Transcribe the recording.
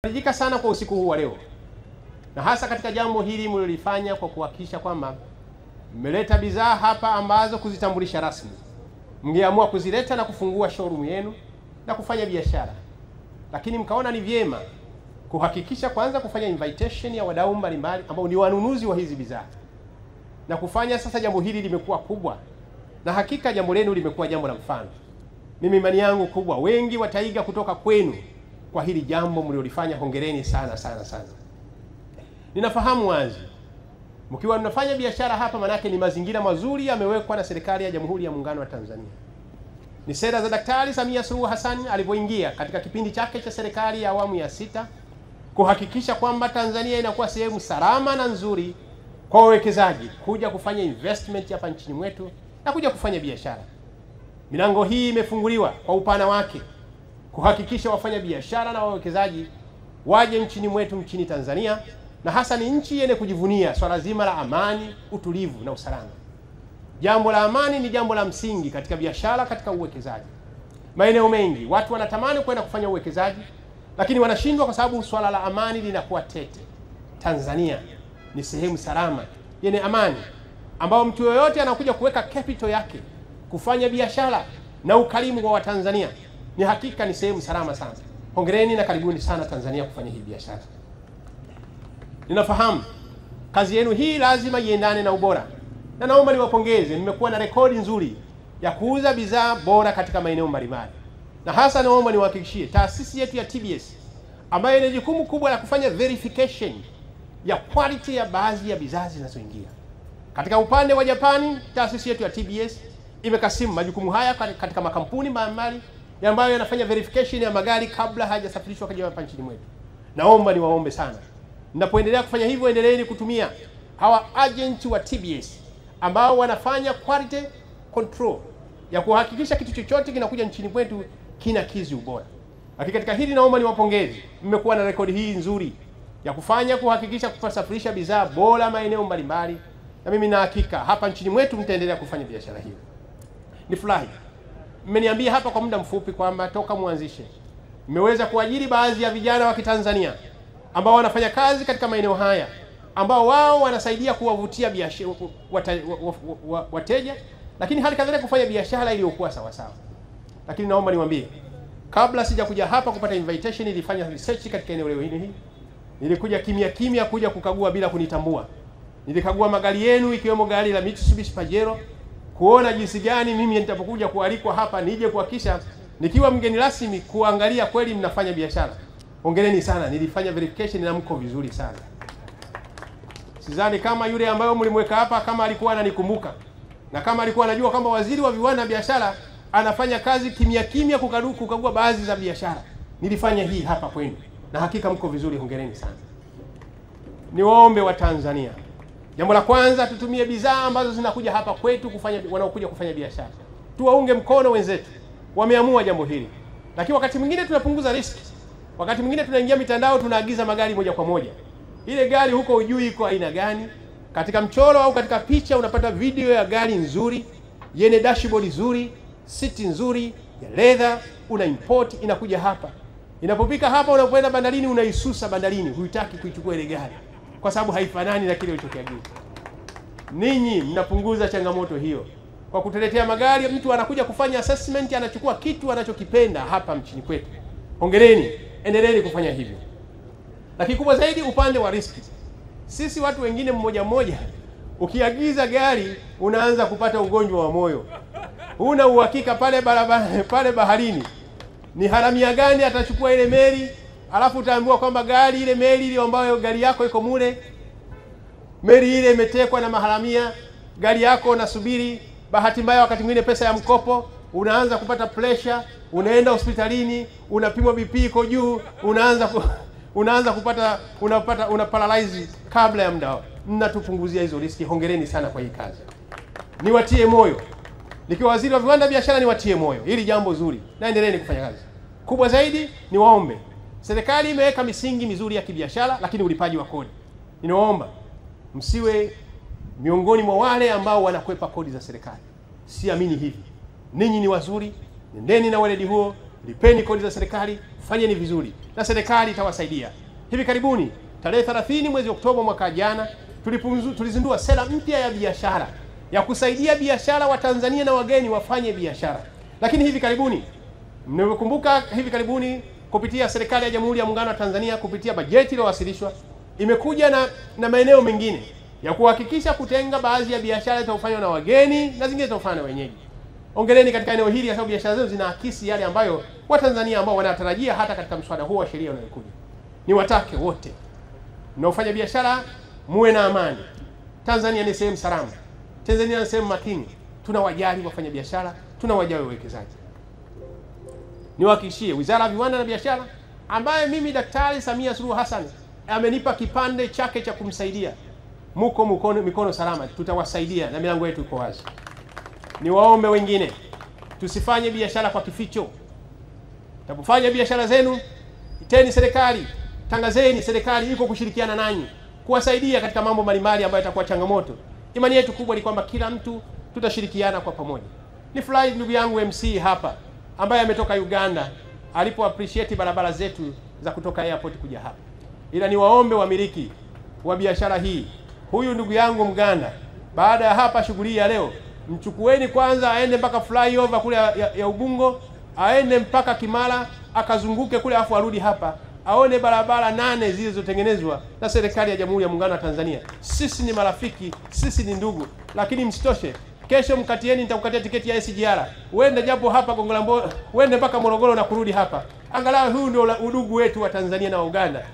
Naridhika sana kwa usiku huu wa leo, na hasa katika jambo hili mlilofanya kwa kuhakikisha kwamba mmeleta bidhaa hapa ambazo kuzitambulisha rasmi. Mngeamua kuzileta na kufungua showroom yenu na kufanya biashara, lakini mkaona ni vyema kuhakikisha kwanza kufanya invitation ya wadau mbalimbali ambao ni wanunuzi wa hizi bidhaa, na kufanya sasa jambo hili limekuwa kubwa, na hakika jambo lenu limekuwa jambo la mfano. Mimi imani yangu kubwa wengi wataiga kutoka kwenu kwa hili jambo mliolifanya. Hongereni sana sana sana. Ninafahamu wazi mkiwa mnafanya biashara hapa, manake ni mazingira mazuri yamewekwa na serikali ya Jamhuri ya Muungano wa Tanzania. Ni sera za Daktari Samia Suluhu Hassan alipoingia katika kipindi chake cha serikali ya awamu ya 6 kuhakikisha kwamba Tanzania inakuwa sehemu salama na nzuri kwa wawekezaji kuja kufanya investment hapa nchini mwetu na kuja kufanya biashara. Milango hii imefunguliwa kwa upana wake kuhakikisha wafanya biashara na wawekezaji waje nchini mwetu, nchini Tanzania, na hasa ni nchi yenye kujivunia swala zima la amani, utulivu na usalama. Jambo la amani ni jambo la msingi katika biashara, katika uwekezaji. Maeneo mengi watu wanatamani kwenda kufanya uwekezaji, lakini wanashindwa kwa sababu swala la amani linakuwa tete. Tanzania ni sehemu salama yenye amani, ambao mtu yoyote anakuja kuweka capital yake kufanya biashara na ukarimu kwa Watanzania. Ni hakika ni sehemu salama sana. Hongereni na karibuni sana Tanzania kufanya hii biashara. Ninafahamu kazi yenu hii lazima iendane na ubora, na naomba niwapongeze. Nimekuwa na rekodi nzuri ya kuuza bidhaa bora katika maeneo mbalimbali, na hasa naomba niwahakikishie taasisi yetu ya TBS ambayo ina jukumu kubwa la kufanya verification ya quality ya baadhi ya bidhaa zinazoingia. Katika upande wa Japani, taasisi yetu ya TBS imekasimu majukumu haya katika makampuni mbalimbali ambayo yanafanya verification ya magari kabla hajasafirishwa kuja hapa nchini mwetu. Naomba niwaombe sana, mnapoendelea kufanya hivyo, endeleeni kutumia hawa agent wa TBS ambao wanafanya quality control ya kuhakikisha kitu chochote kinakuja nchini kwetu kinakizi ubora. Lakini katika hili naomba niwapongeze, mmekuwa na rekodi hii nzuri ya kufanya kuhakikisha kusafirisha bidhaa bora maeneo mbalimbali, na mimi na hakika hapa nchini mwetu mtaendelea kufanya biashara hiyo. Nifurahi mmeniambia hapa kwa muda mfupi kwamba toka muanzishe mmeweza kuajiri baadhi ya vijana wa Kitanzania ambao wanafanya kazi katika maeneo haya, ambao wao wanasaidia kuwavutia biashara wateja, lakini hali kadhalika kufanya biashara iliyokuwa sawa sawa. Lakini naomba niwaambie, kabla sijakuja hapa kupata invitation, nilifanya research katika eneo hili. Nilikuja kimya kimya kuja kukagua bila kunitambua. Nilikagua magari yenu, ikiwemo gari la Mitsubishi Pajero, kuona jinsi gani mimi nitapokuja kualikwa hapa nije kuhakikisha nikiwa mgeni rasmi kuangalia kweli mnafanya biashara. Hongereni sana, nilifanya verification na mko vizuri sana. Sidhani kama yule ambaye mlimweka hapa kama alikuwa ananikumbuka, na kama alikuwa anajua kwamba waziri wa viwanda na biashara anafanya kazi kimya kimya kukagua baadhi za biashara. Nilifanya hii hapa kwenu, na hakika mko vizuri. Hongereni sana. Niwaombe wa Tanzania, jambo la kwanza, tutumie bidhaa ambazo zinakuja hapa kwetu wanaokuja kufanya biashara. Tuwaunge mkono wenzetu, wameamua jambo hili. Lakini wakati mwingine tunapunguza risk. Wakati mwingine tunaingia mitandao, tunaagiza magari moja kwa moja. Ile gari huko hujui iko aina gani. Katika mchoro au katika picha unapata video ya gari nzuri, yenye dashboard nzuri, seat nzuri, ya leather, una import, inakuja hapa. Inapofika hapa, unapoenda bandarini, unaisusa bandarini, huitaki kuichukua ile gari kwa sababu haifanani na kile ulichokiagiza. Ninyi mnapunguza changamoto hiyo kwa kutuletea magari. Mtu anakuja kufanya assessment, anachukua kitu anachokipenda hapa nchini kwetu. Hongereni, endeleeni kufanya hivyo. Lakini kubwa zaidi, upande wa riski. Sisi watu wengine mmoja mmoja, ukiagiza gari unaanza kupata ugonjwa wa moyo. Huna uhakika pale barabara, pale baharini, ni haramia gani atachukua ile meli, alafu utaambiwa kwamba gari ile meli ile ambayo gari yako iko mule, meli ile imetekwa na maharamia, gari yako unasubiri. Bahati mbaya wakati mwingine pesa ya mkopo, unaanza kupata pressure, unaenda hospitalini, unapimwa BP iko juu, unaanza kupata una paralyze kabla ya muda. Mnatupunguzia hizo riski. Hongereni sana kwa hii kazi. Niwatie moyo, nikiwa waziri wa viwanda biashara, niwatie moyo, hili jambo zuri, na endeleeni kufanya kazi. Kubwa zaidi niwaombe, serikali imeweka misingi mizuri ya kibiashara, lakini ulipaji wa kodi, ninaomba msiwe miongoni mwa wale ambao wanakwepa kodi za serikali. Siamini hivi. Ninyi ni wazuri, nendeni na weledi huo, lipeni kodi za serikali, fanyeni vizuri na serikali itawasaidia. Hivi karibuni tarehe 30 mwezi Oktoba mwaka jana tulizindua sera mpya ya biashara ya kusaidia biashara wa Tanzania na wageni wafanye biashara. Lakini hivi karibuni, mnakumbuka, hivi karibuni kupitia serikali ya Jamhuri ya Muungano wa Tanzania kupitia bajeti iliyowasilishwa imekuja na maeneo mengine ya kuhakikisha kutenga baadhi ya biashara zitafanywa na wageni na zingine zitafanywa na wenyeji. Ongeleni katika eneo hili, kwa sababu biashara zenu zinaakisi yale ambayo Watanzania ambao wanatarajia hata katika mswada huu wa sheria unayokuja. Ni watake wote mnaofanya biashara muwe na amani. Tanzania ni sehemu salama. Tanzania ni sehemu makini. Tunawajali wafanya biashara, tunawajali wawekezaji. Niwahakikishie Wizara ya Viwanda na Biashara, ambaye mimi Daktari Samia Suluhu Hassan amenipa kipande chake cha kumsaidia, muko mikono salama, tutawasaidia na milango yetu iko wazi. Niwaombe wengine, tusifanye biashara kwa kificho. Tapofanya biashara zenu, iteni serikali, tangazeni serikali iko kushirikiana nanyi, kuwasaidia katika mambo mbalimbali ambayo yatakuwa changamoto. Imani yetu kubwa ni kwamba kila mtu tutashirikiana kwa pamoja. Ni fly ndugu yangu MC hapa ambaye ametoka Uganda alipo appreciate barabara zetu za kutoka airport kuja hapa. Ila niwaombe wamiliki wa biashara hii, huyu ndugu yangu Mganda, baada ya hapa shughuli ya leo, mchukueni kwanza aende mpaka flyover kule ya Ubungo, aende mpaka Kimara, akazunguke kule afu arudi hapa, aone barabara 8 zilizotengenezwa na serikali ya Jamhuri ya Muungano wa Tanzania. Sisi ni marafiki, sisi ni ndugu. Lakini msitoshe, kesho mkatieni, nitakukatia tiketi ya SGR. Uende japo hapa Gongolambo, uende mpaka Morogoro na kurudi hapa. Angalau huu ndio udugu wetu wa Tanzania na Uganda.